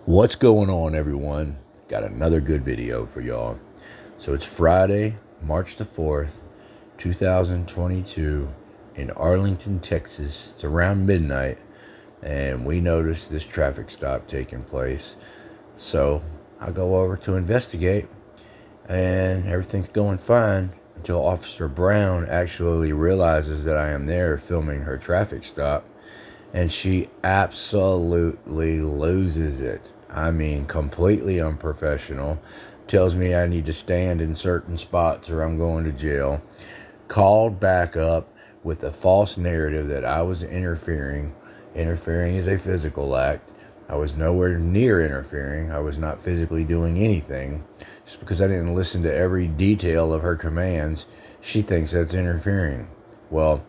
What's going on, everyone? Got another good video for y'all. So it's Friday, March the 4th, 2022 in Arlington, Texas. It's around midnight and we noticed this traffic stop taking place. So I go over to investigate and everything's going fine until Officer Brown actually realizes that I am there filming her traffic stop. And she absolutely loses it. I mean, completely unprofessional. Tells me I need to stand in certain spots or I'm going to jail. Called back up with a false narrative that I was interfering. Interfering is a physical act. I was nowhere near interfering. I was not physically doing anything. Just because I didn't listen to every detail of her commands, she thinks that's interfering. Well,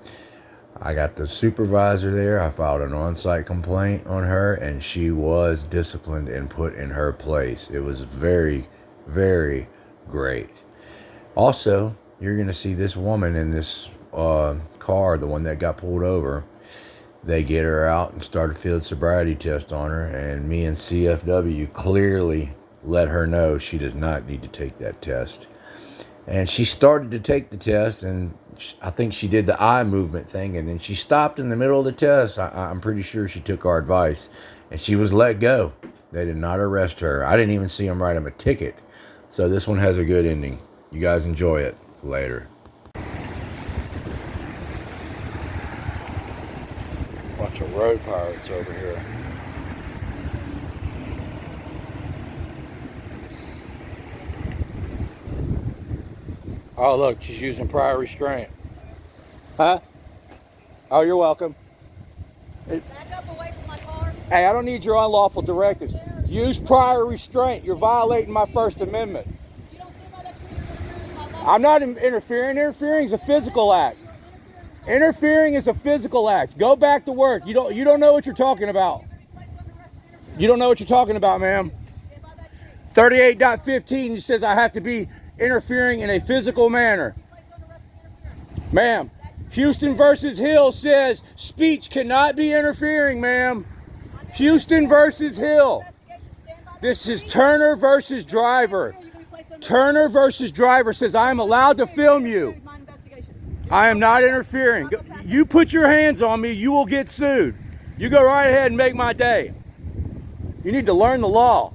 I got the supervisor there. I filed an on-site complaint on her, and she was disciplined and put in her place. It was very, very great. Also, you're going to see this woman in this car, the one that got pulled over. They get her out and start a field sobriety test on her, and me and CFW clearly let her know she does not need to take that test. And she started to take the test, and I think she did the eye movement thing, and then she stopped in the middle of the test. I'm pretty sure she took our advice, and she was let go. They did not arrest her. I didn't even see them write him a ticket. So this one has a good ending. You guys enjoy it. Later. Bunch of road pirates over here. Oh, look, she's using prior restraint. Huh? Oh, you're welcome. Back up away from my car. Hey, I don't need your unlawful directives. Use prior restraint. You're violating my First Amendment. You don't feel like you're interfering with my life. I'm not interfering. Interfering is a physical act. Interfering is a physical act. Go back to work. You don't know what you're talking about. You don't know what you're talking about, ma'am. 38.15 says I have to be interfering in a physical manner. Ma'am, Houston versus Hill says speech cannot be interfering, ma'am. Houston versus Hill. This is Turner versus Driver. Turner versus Driver says I am allowed to film you. I am not interfering. You put your hands on me, you will get sued. You go right ahead and make my day. You need to learn the law.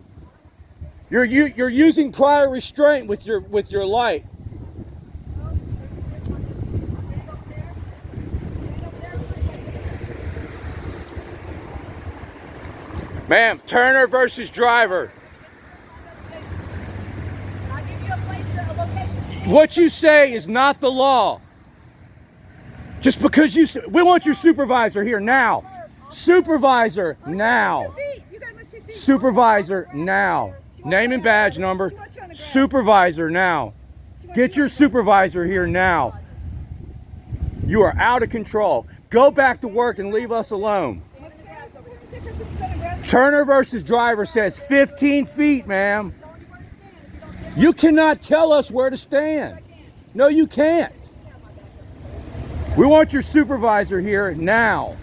You're using prior restraint with your light. Ma'am, Turner versus Driver. I'll give you a location. What you say is not the law. Just because we want your supervisor here now. Supervisor now. Supervisor now. Name and badge number. Supervisor now. Get your supervisor here now. You are out of control. Go back to work and leave us alone. Turner versus Driver says 15 feet, ma'am. You cannot tell us where to stand. No, you can't. We want your supervisor here now.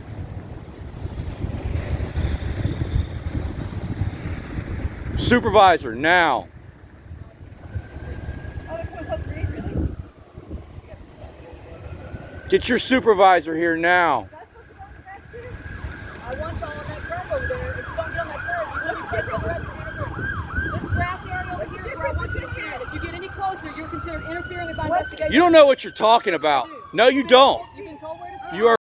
Supervisor now. Get your supervisor here now. I want y'all on that curb over there. If you don't get on that curb, what's the difference? This grass area over here is where I want you to stand. If you get any closer, you're considered interfering with my investigation. You don't know what you're talking about. No, you don't. You've been told where to stand. You are.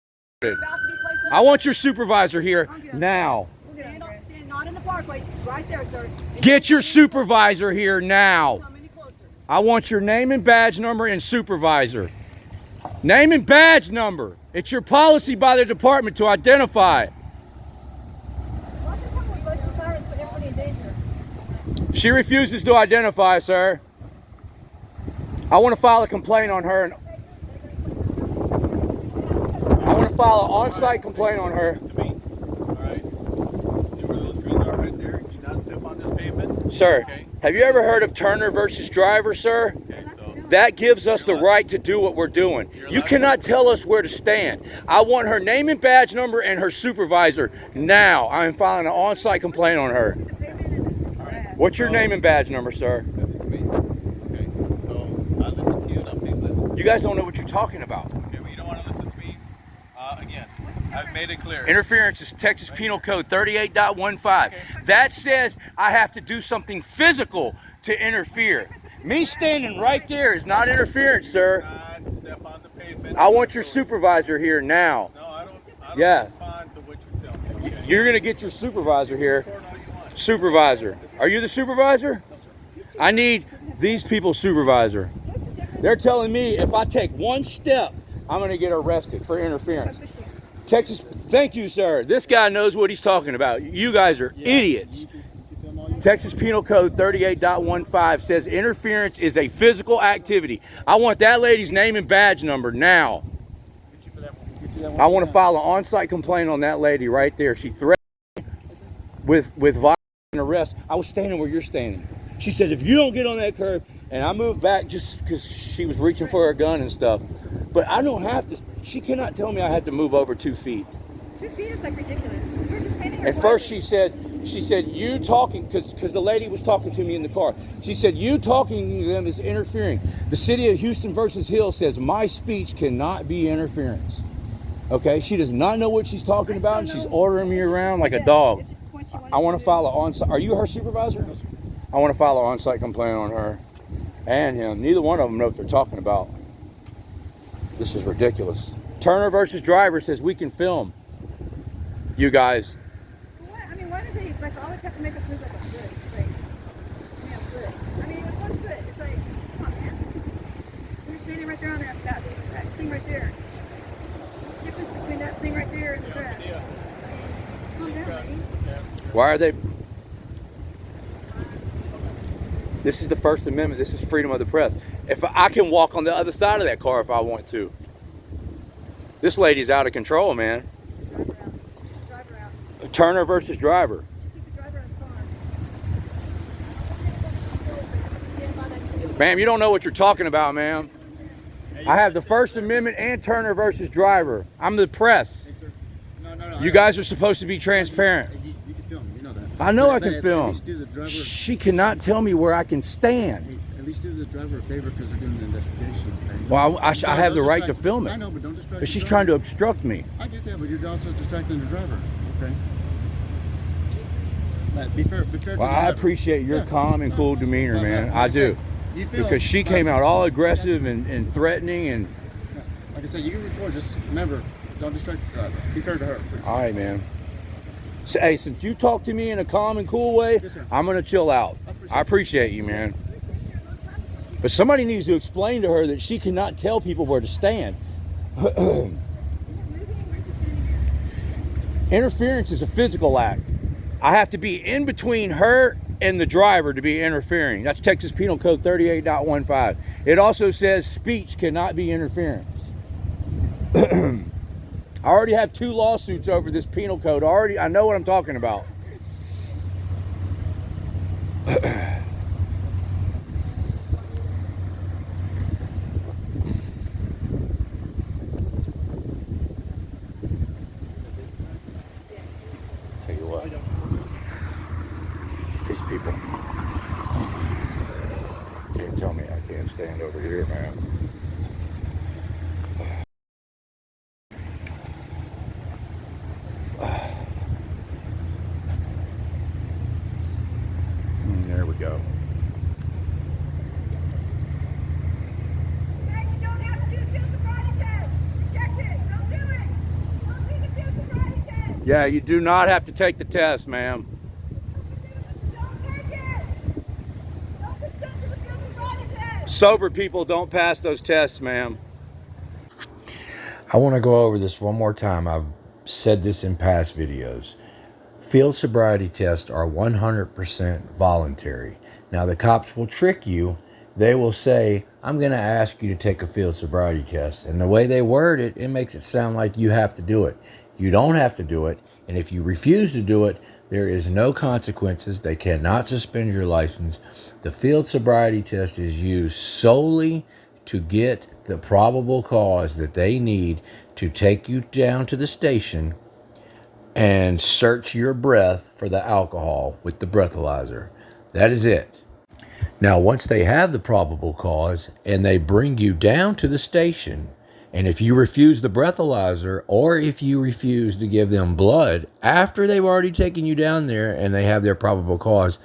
About to be placed I want your supervisor here now. Stand not in the parkway. Right there, sir. Get your supervisor here now. Come any closer. I want your name and badge number and supervisor. Name and badge number. It's your policy by the department to identify. Why the hell would lights and sirens put everybody in danger? She refuses to identify, sir. I want to file a complaint on her. I want to file an on-site complaint on her. To me. All right. See where those trees are right there? Do not step on this pavement. Sir, Okay. have you ever heard of Turner versus Driver, sir? Okay, so That gives us the right to do what we're doing. You cannot tell us where to stand. I want her name and badge number and her supervisor now. I am filing an on-site complaint on her. The pavement What's your name and badge number, sir? Listen to me. Okay. So I listen to you. Now please listen. You guys don't know what you're talking about. Okay, well, you don't want to listen to me. Again, I've made it clear. Interference is Texas Penal Code 38.15. That says I have to do something physical to interfere. Me standing right there is not interference, sir. Not step on the pavement. I want your supervisor here now. No, I don't Yeah. respond to what you tell me. Okay? You're going to get your supervisor here. Record all you want. Supervisor. Are you the supervisor? I need these people's supervisor. They're telling me if I take one step, I'm going to get arrested for interference. Texas, thank you, sir. This guy knows what he's talking about. You guys are idiots. Texas Penal Code 38.15 says interference is a physical activity. I want that lady's name and badge number now. I want to file an on-site complaint on that lady right there. She threatened me with violence and arrest. I was standing where you're standing. She says, if you don't get on that curb, and I moved back just because she was reaching for her gun and stuff. But I don't have to. She cannot tell me I had to move over 2 feet. 2 feet is like ridiculous. We were just standing there. At first she said, you talking, because the lady was talking to me in the car. She said, you talking to them is interfering. The city of Houston versus Hill says my speech cannot be interference. Okay, she does not know what she's talking about, and she's ordering me around like a dog. I want to file an on-site. Are you her supervisor? I want to file an on-site complaint on her and him. Neither one of them know what they're talking about. This is ridiculous. Turner versus Driver says we can film. You guys. What? I mean, why do they always have to make us move like a foot? Like, yeah, foot. I mean, it was 1 foot. It's like, come on, man. We were standing right there on that thing right there. What's the difference between that thing right there and the grass? Calm down, lady. Why are they? This is the First Amendment. This is freedom of the press. If I can walk on the other side of that car if I want to. This lady's out of control, man. Driver out. Turner versus Driver. She took the driver in the car. Ma'am, you don't know what you're talking about, ma'am. I have the First Amendment and Turner versus Driver. I'm the press. Hey, sir. No. You guys are supposed to be transparent. You can film, you know that. I know I But can at film. least do the driver, She cannot tell me where I can stand. hey, at least do the driver a favor because they're doing an investigation. Okay? Well, I have the Don't right to distract- film I it. know, but don't distract But the she's driver. trying to obstruct me. I get that, but you're also distracting the driver. Okay. Be fair to the Well, I driver. appreciate your Yeah. calm and cool demeanor, No, man. like I do. said, you feel, Because she came out all aggressive and threatening and... Like I said, you can record. Just remember, don't distract the driver. Be fair to her. Please. All right, man. So, hey, since you talk to me in a calm and cool way, Yes, sir. I'm going to chill out. I appreciate you, man. But somebody needs to explain to her that she cannot tell people where to stand. Interference is a physical act. I have to be in between her and the driver to be interfering. That's Texas Penal Code 38.15. It also says speech cannot be interference. I already have 2 lawsuits over this penal code. I know what I'm talking about. Tell you what, these people can't tell me I can't stand over here, man. There we go. Hey, you don't have to do the field sobriety test. Reject it. Don't do it. Don't do the field sobriety test. Yeah, you do not have to take the test, ma'am. Don't take it. Don't consent to the field sobriety test. Sober people don't pass those tests, ma'am. I want to go over this one more time. I've said this in past videos. Field sobriety tests are 100% voluntary. Now, the cops will trick you. They will say, I'm going to ask you to take a field sobriety test. And the way they word it, it makes it sound like you have to do it. You don't have to do it. And if you refuse to do it, there is no consequences. They cannot suspend your license. The field sobriety test is used solely to get the probable cause that they need to take you down to the station and search your breath for the alcohol with the breathalyzer. That is it. Now, once they have the probable cause and they bring you down to the station, and if you refuse the breathalyzer or if you refuse to give them blood after they've already taken you down there and they have their probable cause,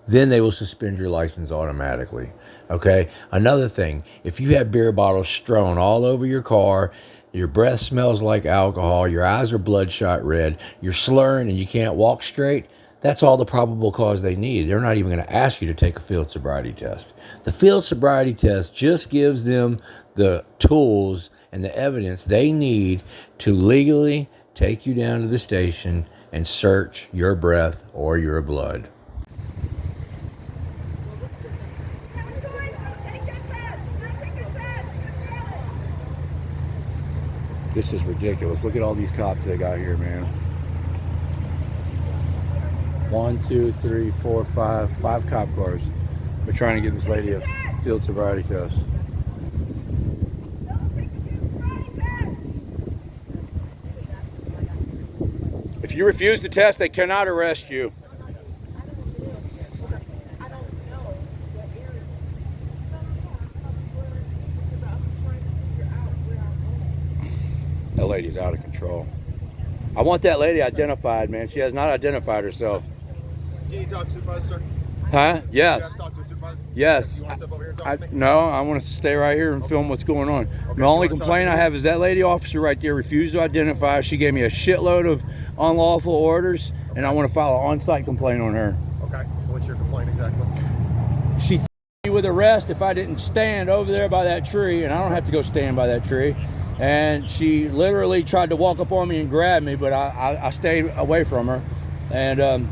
then they will suspend your license automatically. Okay? Another thing, if you have beer bottles strewn all over your car, your breath smells like alcohol, your eyes are bloodshot red, you're slurring and you can't walk straight, that's all the probable cause they need. They're not even going to ask you to take a field sobriety test. The field sobriety test just gives them the tools and the evidence they need to legally take you down to the station and search your breath or your blood. You have a choice. Go take that test. Go take the test. You're gonna fail it. This is ridiculous. Look at all these cops they got here, man. 1, 2, 3, 4, 5 cop cars. We're trying to give this lady a field sobriety test. Don't take the field sobriety test. If you refuse the test, they cannot arrest you. That lady's out of control. I want that lady identified, man. She has not identified herself. Can you talk to Supervisor, sir? Huh? You Yes. guys talk to the Supervisor? Yes. You want to step over here and talk to me? No, I want to stay right here and film what's going on. The only complaint I have is that lady officer right there refused to identify. She gave me a shitload of unlawful orders, and I want to file an on-site complaint on her. Okay. What's your complaint exactly? She me with arrest if I didn't stand over there by that tree, and I don't have to go stand by that tree. And she literally tried to walk up on me and grab me, but I stayed away from her. And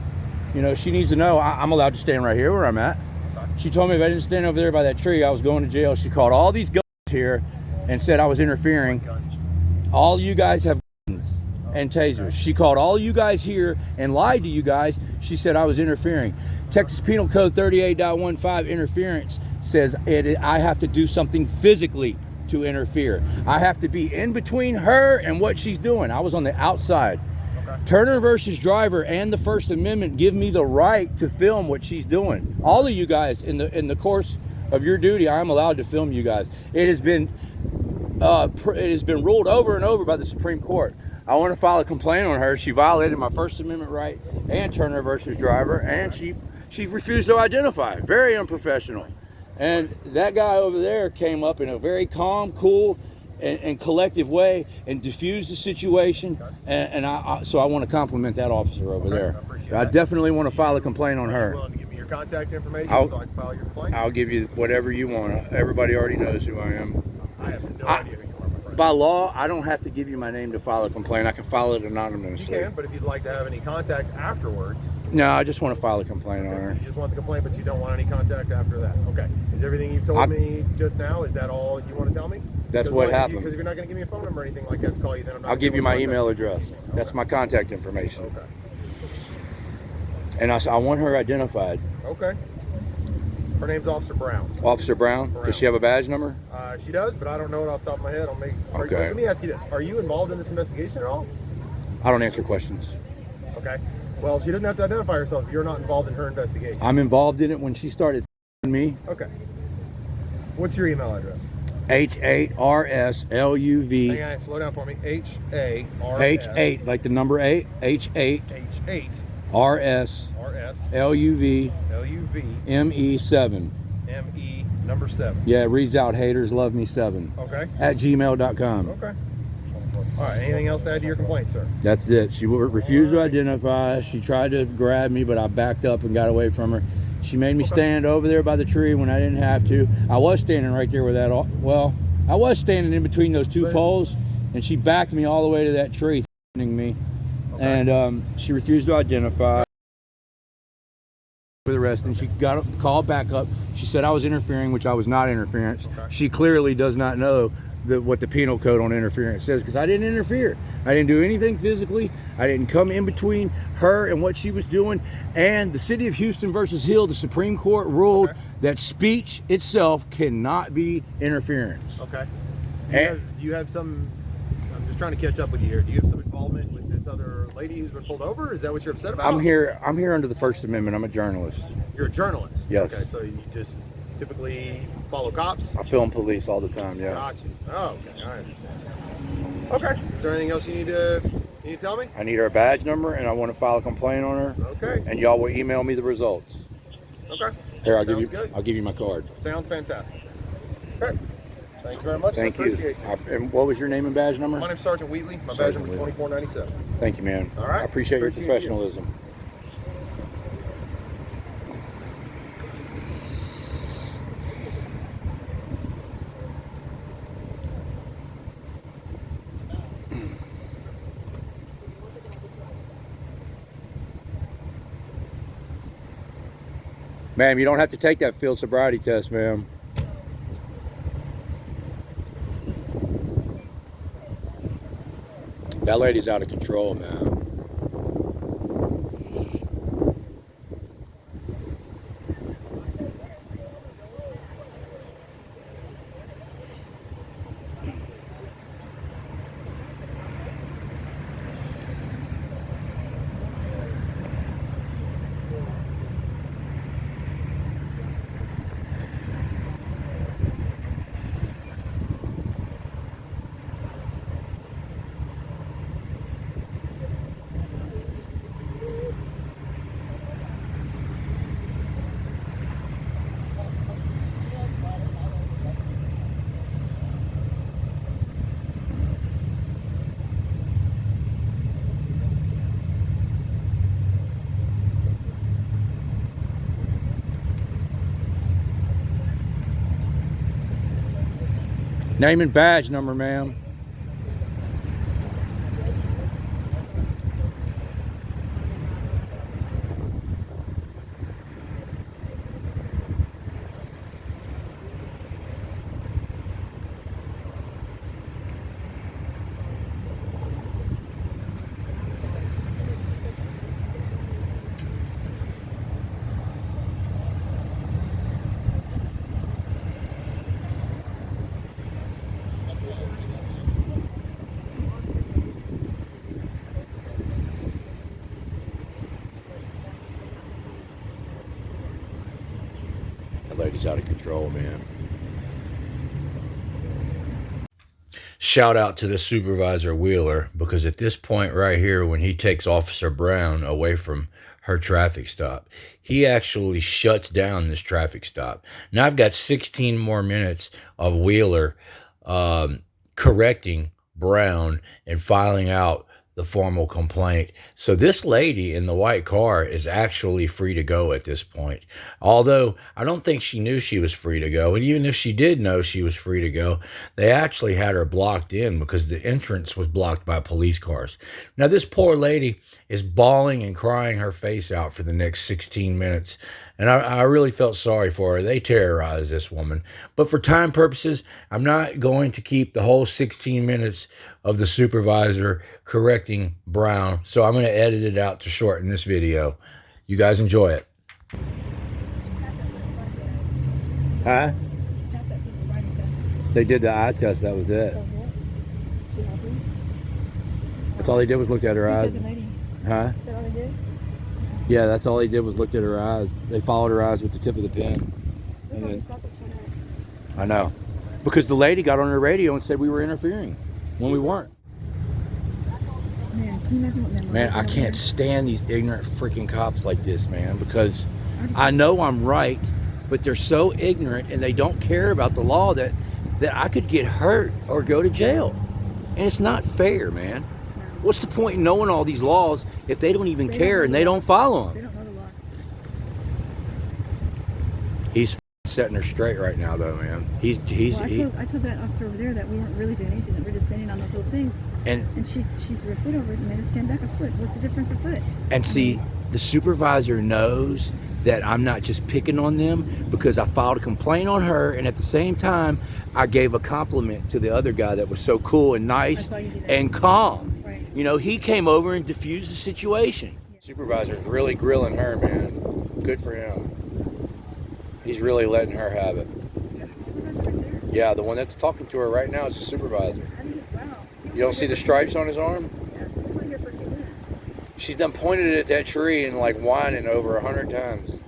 you know, she needs to know I'm allowed to stand right here where I'm at. Okay. She told me if I didn't stand over there by that tree, I was going to jail. She called all these guns here and said I was interfering. Guns. All you guys have guns and tasers. She called all you guys here and lied to you guys. She said I was interfering. Texas Penal Code 38.15 interference says I have to do something physically to interfere. I have to be in between her and what she's doing. I was on the outside. Okay. Turner versus Driver and the First Amendment give me the right to film what she's doing. All of you guys, in the course of your duty, I'm allowed to film you guys. It has been ruled over and over by the Supreme Court. I want to file a complaint on her. She violated my First Amendment right and Turner versus Driver, and she refused to identify. Very unprofessional. And that guy over there came up in a very calm, cool, and collective way and diffused the situation. So I want to compliment that officer over there. I appreciate I that. definitely want to file a complaint on Are you her. willing to give me your contact information so I can file your complaint? I'll give you whatever you want. Everybody already knows who I am. I have no idea who you are, my friend. By law, I don't have to give you my name to file a complaint. I can file it anonymously. You can, but if you'd like to have any contact afterwards, No, I just want to file a complaint on okay, so her. you just want the complaint, but you don't want any contact after that. Okay. Is everything you've told me just now, is that all you want to tell me? That's what happened. Because if you're not going to give me a phone number or anything like that to call you, then I'm not I'll gonna give be you able my to email contact you. address. That's Okay. my contact information. Okay. And I want her identified. Okay. Her name's Officer Brown. Officer Brown, does she have a badge number? She does, but I don't know it off the top of my head. Okay. Let me ask you this. Are you involved in this investigation at all? I don't answer questions. Okay. Well, she doesn't have to identify herself if you're not involved in her investigation. I'm involved in it when she started me. Okay. What's your email address? H8RSLUV. Hang on, slow down for me. H-A-R-S. H8, like the number 8. H8 H-8 RS R-S LUV L-U-V ME7. M-E number 7. Yeah, it reads out haters love me 7 Okay. at gmail.com. Okay. All right. Anything else to add to your complaint, sir? That's it. She refused to identify. She tried to grab me, but I backed up and got away from her. She made me stand over there by the tree when I didn't have to. I was standing right there with that. Well, I was standing in between those two poles, and she backed me all the way to that tree, threatening me. Okay. And she refused to identify. With arrest, and she got called back up. She said I was interfering, which I was not interference. Okay. She clearly does not know what the penal code on interference says, because I didn't interfere. I didn't do anything physically. I didn't come in between her and what she was doing. And the city of Houston versus Hill, the Supreme Court ruled that speech itself cannot be interference. Okay. And- Do you have some? I'm just trying to catch up with you here. Do you have some advice involvement with this other lady who's been pulled over? Is that what you're upset about? I'm here under the First Amendment. I'm a journalist. You're a journalist? Yes. Okay, so you just typically follow cops? I film police all the time, yeah. Got you. Oh, okay, I understand. Okay, is there anything else you need to tell me? I need her badge number, and I want to file a complaint on her. Okay. And y'all will email me the results. Okay. Here, I'll Sounds good. give you my card. Sounds fantastic. Okay. Thank you very much. Thank you. Appreciate you. And what was your name and badge number? My name's Sergeant Wheatley. My badge Sergeant number is 2497. Thank you, man. All right. I appreciate your You. professionalism. Ma'am, you don't have to take that field sobriety test, ma'am. That lady's out of control, man. Name and badge number, ma'am. That lady's out of control, man. Shout out to the Supervisor Wheeler, because at this point right here, when he takes Officer Brown away from her traffic stop, he actually shuts down this traffic stop. Now I've got 16 more minutes of Wheeler correcting Brown and filing out the formal complaint. So this lady in the white car is actually free to go at this point. Although I don't think she knew she was free to go. And even if she did know she was free to go, they actually had her blocked in because the entrance was blocked by police cars. Now this poor lady is bawling and crying her face out for the next 16 minutes. And I really felt sorry for her. They terrorized this woman. But for time purposes, I'm not going to keep the whole 16 minutes of the supervisor correcting Brown. So I'm going to edit it out to shorten this video. You guys enjoy it. Huh? She passed that field sobriety test. They did the eye test, that was it. She happy? That's all they did was look at her You eyes. said the lady. Huh? Is that all they did? Yeah, that's all they did was looked at her eyes. They followed her eyes with the tip of the pen. Look all these cops that showed up. I know. Because the lady got on her radio and said we were interfering when we weren't. Man, can you imagine what men Man, I can't stand these ignorant freaking cops like this, man, because I know I'm right, but they're so ignorant and they don't care about the law that I could get hurt or go to jail. And it's not fair, man. What's the point in knowing all these laws if they don't even care and they don't follow They them? don't know the law. He's setting her straight right now, though, man. I told that officer over there that we weren't really doing anything, that we're just standing on those little things. And she threw a foot over it and made us stand back a foot. What's the difference a foot? And see, the supervisor knows that I'm not just picking on them because I filed a complaint on her, and at the same time, I gave a compliment to the other guy that was so cool and nice and calm. Right. You know, he came over and diffused the situation. Supervisor's really grilling her, man. Good for him. He's really letting her have it. That's the supervisor right there? Yeah, the one that's talking to her right now is the supervisor. Wow. You don't see the stripes on his arm? Yeah. She's done pointed at that tree and like whining over 100 times.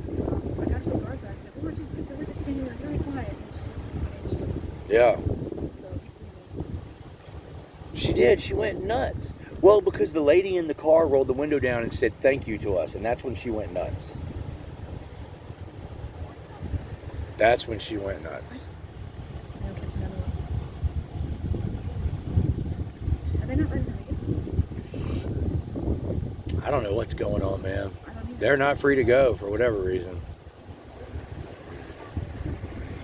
I got to the Garza. I said, we're just standing there really quiet. And Yeah. so, She did. She went nuts. Well, because the lady in the car rolled the window down and said thank you to us, and that's when she went nuts. That's when she went nuts. I'll catch another one. Are they not letting her get? I don't know what's going on, man. I don't either. They're not free to go for whatever reason.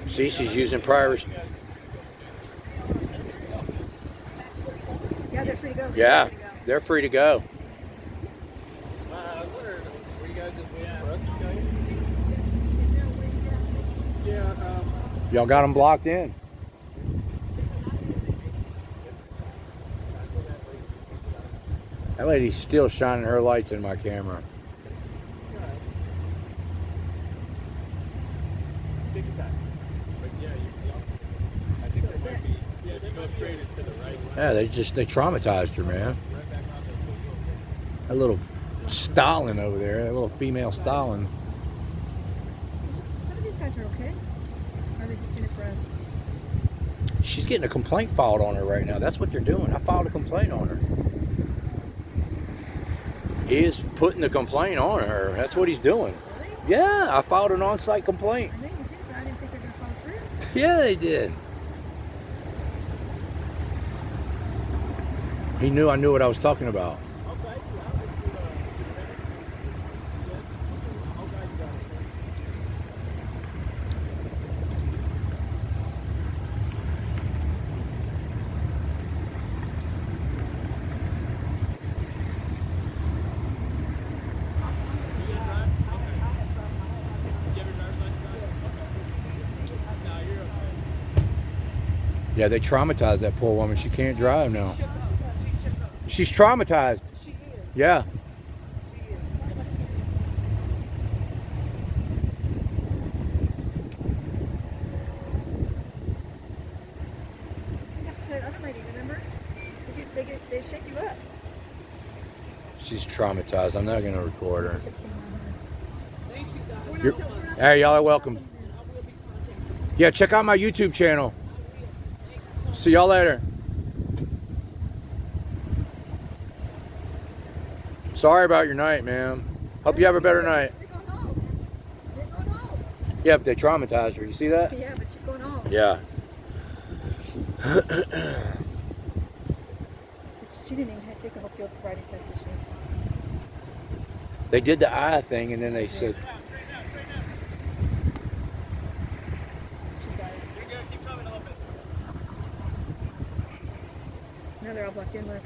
See, she's using prior. Yeah, they're free to go. Yeah, They're free to go. they're free to go. I wonder, were you guys just waiting for us to go? Yeah, Y'all got them blocked in. That lady's still shining her lights in my camera. take your time. But yeah, I think there might be, yeah, if you go straight into the right. Yeah, they traumatized her, man. Right back on the That little Stalin over there, that little female Stalin. Some of these guys are okay. Or are they just doing it for us? She's getting a complaint filed on her right now. That's what they're doing. I filed a complaint on her. He is putting the complaint on her. That's what he's doing. Really? Yeah, I filed an on-site complaint. I know you did, but I didn't think they were going to follow through. Yeah, they did. He knew I knew what I was talking about. okay, Yeah, they traumatized that poor woman. She can't drive now. She's traumatized. Yeah. That other lady, remember? They shake you up. She's traumatized. I'm not going to record her. We're You're- not- we're not- Hey, y'all are welcome. Yeah, check out my YouTube channel. See y'all later. Sorry about your night, man. Hope you have a better night. They're going home. They're going home. Yeah, but they traumatized her. You see that? Yeah, but she's going home. Yeah. But she didn't even have to take the whole field sobriety test, did she? They did the eye thing, and then they said, She's got it. you're good. Keep coming a little bit. Now they're all blocked in, look.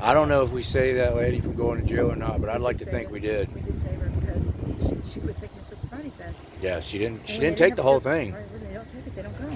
I don't know if we saved that lady from going to jail or not, but I'd like to think we did. We did save her because she quit taking the sobriety test. Yeah, she didn't And when take they the have whole to- thing. Right, when they don't take it, they don't go.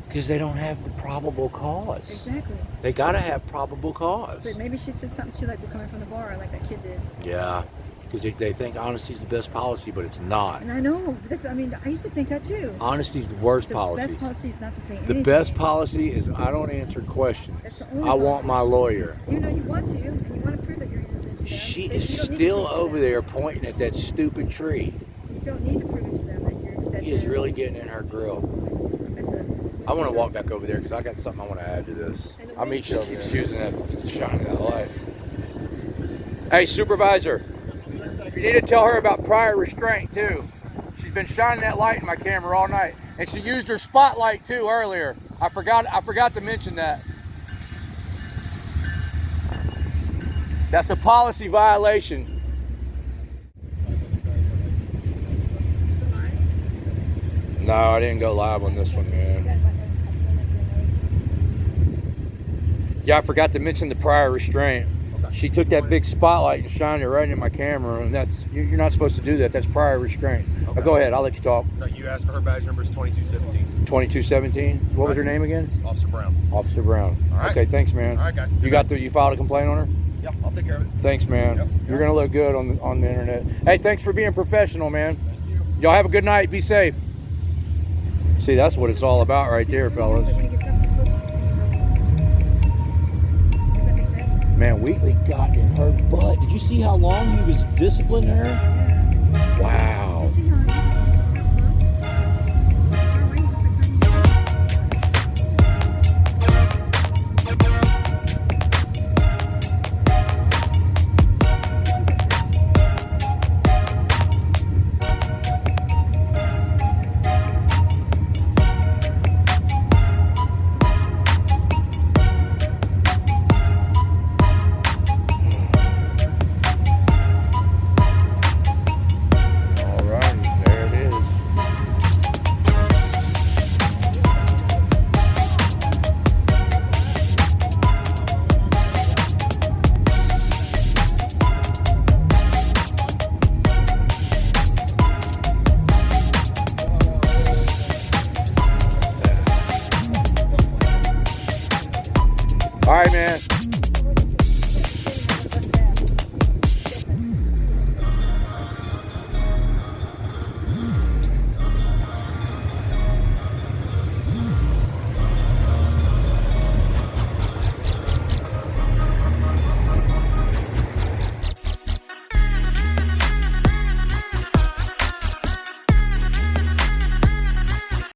Because they don't have the probable cause. Exactly. They gotta have probable cause. But maybe she said something too, like we're coming from the bar, like that kid did. Yeah, because they think honesty's the best policy, but it's not. And I know. I mean, I used to think that too. Honesty's the worst The policy. best policy is not to say The anything. best policy is I don't answer questions. That's the only I want policy. my lawyer. Even though you want to, and you want to prove that you're innocent to them. She they- is you don't need to still prove it to over them. there pointing at that stupid tree. You don't need to prove it to them that you're. That He is you're- really getting in her grill. that's a- I want to walk back over there because I got something I want to add to this. I'll meet you. She keeps using that to shine that light. Hey, Supervisor, you need to tell her about prior restraint too. She's been shining that light in my camera all night, and she used her spotlight too earlier. I forgot to mention that. That's a policy violation. No, I didn't go live on this one, man. Yeah, I forgot to mention the prior restraint. She took that big spotlight and shined it right in my camera, and you're not supposed to do that. That's prior restraint. Okay. Go ahead, I'll let you talk. No, you asked for her badge number is 2217. 2217. What was her name again? Officer Brown. Officer Brown. All right. Okay, thanks, man. All right, guys. You filed a complaint on her? Yeah, I'll take care of it. Thanks, man. Yep. You're gonna look good on the internet. Hey, thanks for being professional, man. Y'all have a good night. Be safe. See, that's what it's all about right there, fellas. When he gets up close, you can see his own. Does that make sense? Man, Wheatley got in her butt. Did you see how long he was disciplining her? Yeah. Wow. Did you see how he was close? Far away, he looks like 30 minutes. All righty, there it is. All right, man.